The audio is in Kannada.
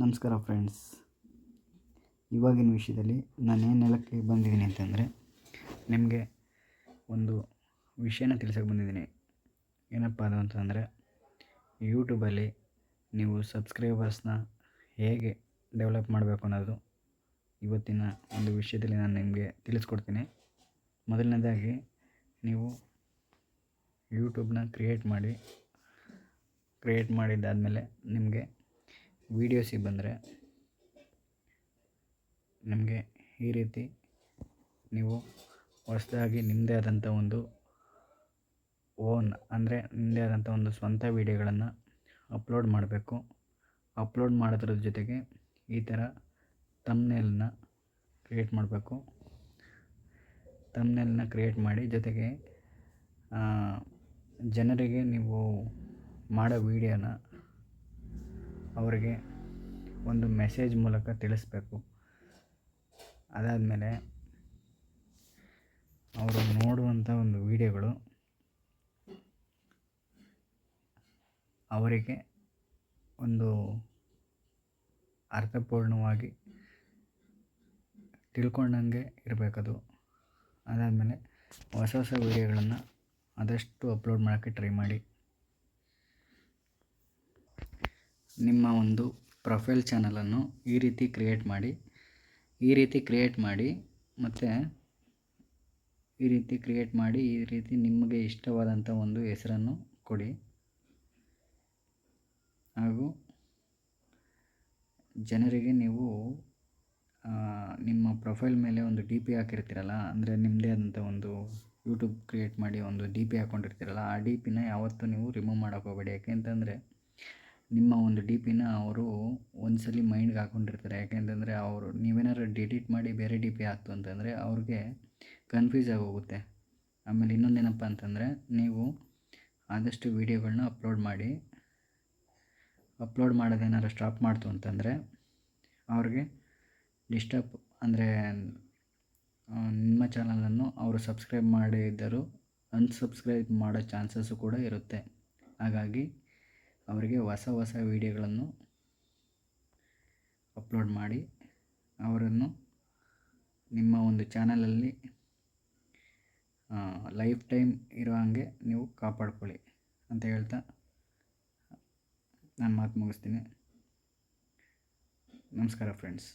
ನಮಸ್ಕಾರ ಫ್ರೆಂಡ್ಸ್. ಇವಾಗಿನ ವಿಷಯದಲ್ಲಿ ನಾನು ಏನು ಹೇಳೋಕ್ಕೆ ಬಂದಿದ್ದೀನಿ ಅಂತಂದರೆ, ನಿಮಗೆ ಒಂದು ವಿಷಯನ ತಿಳಿಸೋಕೆ ಬಂದಿದ್ದೀನಿ. ಏನಪ್ಪ ಅದು ಅಂತಂದರೆ, ಯೂಟ್ಯೂಬಲ್ಲಿ ನೀವು ಸಬ್ಸ್ಕ್ರೈಬರ್ಸ್ನ ಹೇಗೆ ಡೆವಲಪ್ ಮಾಡಬೇಕು ಅನ್ನೋದು ಇವತ್ತಿನ ಒಂದು ವಿಷಯದಲ್ಲಿ ನಾನು ನಿಮಗೆ ತಿಳಿಸ್ಕೊಡ್ತೀನಿ. ಮೊದಲನೇದಾಗಿ ನೀವು ಯೂಟ್ಯೂಬ್ನ ಕ್ರಿಯೇಟ್ ಮಾಡಿದ್ದಾದಮೇಲೆ ನಿಮಗೆ ವೀಡಿಯೋಸಿಗೆ ಬಂದರೆ ನಿಮಗೆ ಈ ರೀತಿ ನೀವು ಹೊಸದಾಗಿ ನಿಮ್ಮದೇ ಆದಂಥ ಒಂದು ನಿಮ್ಮದೇ ಆದಂಥ ಒಂದು ಸ್ವಂತ ವೀಡಿಯೋಗಳನ್ನು ಅಪ್ಲೋಡ್ ಮಾಡಬೇಕು. ಅಪ್ಲೋಡ್ ಮಾಡೋದ್ರ ಜೊತೆಗೆ ಈ ಥರ ಥಂಬ್ನೇಲ್ನ ಕ್ರಿಯೇಟ್ ಮಾಡಬೇಕು. ಥಂಬ್ನೇಲ್ನ ಕ್ರಿಯೇಟ್ ಮಾಡಿ ಜೊತೆಗೆ ಜನರಿಗೆ ನೀವು ಮಾಡೋ ವೀಡಿಯೋನ ಅವರಿಗೆ ಒಂದು ಮೆಸೇಜ್ ಮೂಲಕ ತಿಳಿಸ್ಬೇಕು. ಅದಾದಮೇಲೆ ಅವರು ನೋಡುವಂಥ ಒಂದು ವೀಡಿಯೋಗಳು ಅವರಿಗೆ ಒಂದು ಅರ್ಥಪೂರ್ಣವಾಗಿ ತಿಳ್ಕೊಂಡಂಗೆ ಇರಬೇಕದು. ಅದಾದಮೇಲೆ ಹೊಸ ವೀಡಿಯೋಗಳನ್ನು ಆದಷ್ಟು ಅಪ್ಲೋಡ್ ಮಾಡೋಕ್ಕೆ ಟ್ರೈ ಮಾಡಿ. ನಿಮ್ಮ ಒಂದು ಪ್ರೊಫೈಲ್ ಚಾನಲನ್ನು ಈ ರೀತಿ ಕ್ರಿಯೇಟ್ ಮಾಡಿ ಮತ್ತು ಈ ರೀತಿ ನಿಮಗೆ ಇಷ್ಟವಾದಂಥ ಒಂದು ಹೆಸರನ್ನು ಕೊಡಿ. ಹಾಗೂ ಜನರಿಗೆ ನೀವು ನಿಮ್ಮ ಪ್ರೊಫೈಲ್ ಮೇಲೆ ಒಂದು ಡಿ ಪಿ ಹಾಕಿರ್ತೀರಲ್ಲ, ಅಂದರೆ ನಿಮ್ಮದೇ ಆದಂಥ ಒಂದು ಯೂಟ್ಯೂಬ್ ಕ್ರಿಯೇಟ್ ಮಾಡಿ ಒಂದು ಡಿ ಪಿ ಹಾಕ್ಕೊಂಡಿರ್ತೀರಲ್ಲ, ಆ ಡಿ ಪಿನ ಯಾವತ್ತೂ ನೀವು ರಿಮೂವ್ ಮಾಡೋಕ್ಕೆ ಹೋಗಬೇಡಿ. ಯಾಕೆಂತಂದರೆ ನಿಮ್ಮ ಒಂದು ಡಿ ಪಿನ ಅವರು ಒಂದ್ಸಲಿ ಮೈಂಡ್ಗೆ ಹಾಕ್ಕೊಂಡಿರ್ತಾರೆ. ಯಾಕೆಂತಂದರೆ ನೀವೇನಾದ್ರು ಡಿಲೀಟ್ ಮಾಡಿ ಬೇರೆ ಡಿ ಪಿ ಹಾಕ್ತು ಅಂತಂದರೆ ಅವ್ರಿಗೆ ಕನ್ಫ್ಯೂಸ್ ಆಗೋಗುತ್ತೆ. ಆಮೇಲೆ ಇನ್ನೊಂದೇನಪ್ಪ ಅಂತಂದರೆ, ನೀವು ಆದಷ್ಟು ವೀಡಿಯೋಗಳನ್ನ ಅಪ್ಲೋಡ್ ಮಾಡೋದೇನಾದ್ರು ಸ್ಟಾಪ್ ಮಾಡ್ತು ಅಂತಂದರೆ ಅವ್ರಿಗೆ ಡಿಸ್ಟರ್ಬ್, ಅಂದರೆ ನಿಮ್ಮ ಚಾನಲನ್ನು ಅವರು ಸಬ್ಸ್ಕ್ರೈಬ್ ಮಾಡಿದ್ದರೂ ಅನ್ಸಬ್ಸ್ಕ್ರೈಬ್ ಮಾಡೋ ಚಾನ್ಸಸ್ಸು ಕೂಡ ಇರುತ್ತೆ. ಹಾಗಾಗಿ ಅವರಿಗೆ ಹೊಸ ವೀಡಿಯೋಗಳನ್ನು ಅಪ್ಲೋಡ್ ಮಾಡಿ ಅವರನ್ನು ನಿಮ್ಮ ಒಂದು ಚಾನಲಲ್ಲಿ ಲೈಫ್ ಟೈಮ್ ಇರೋ ಹಾಗೆ ನೀವು ಕಾಪಾಡ್ಕೊಳ್ಳಿ ಅಂತ ಹೇಳ್ತಾ ನಾನು ಮಾತು ಮುಗಿಸ್ತೀನಿ. ನಮಸ್ಕಾರ ಫ್ರೆಂಡ್ಸ್.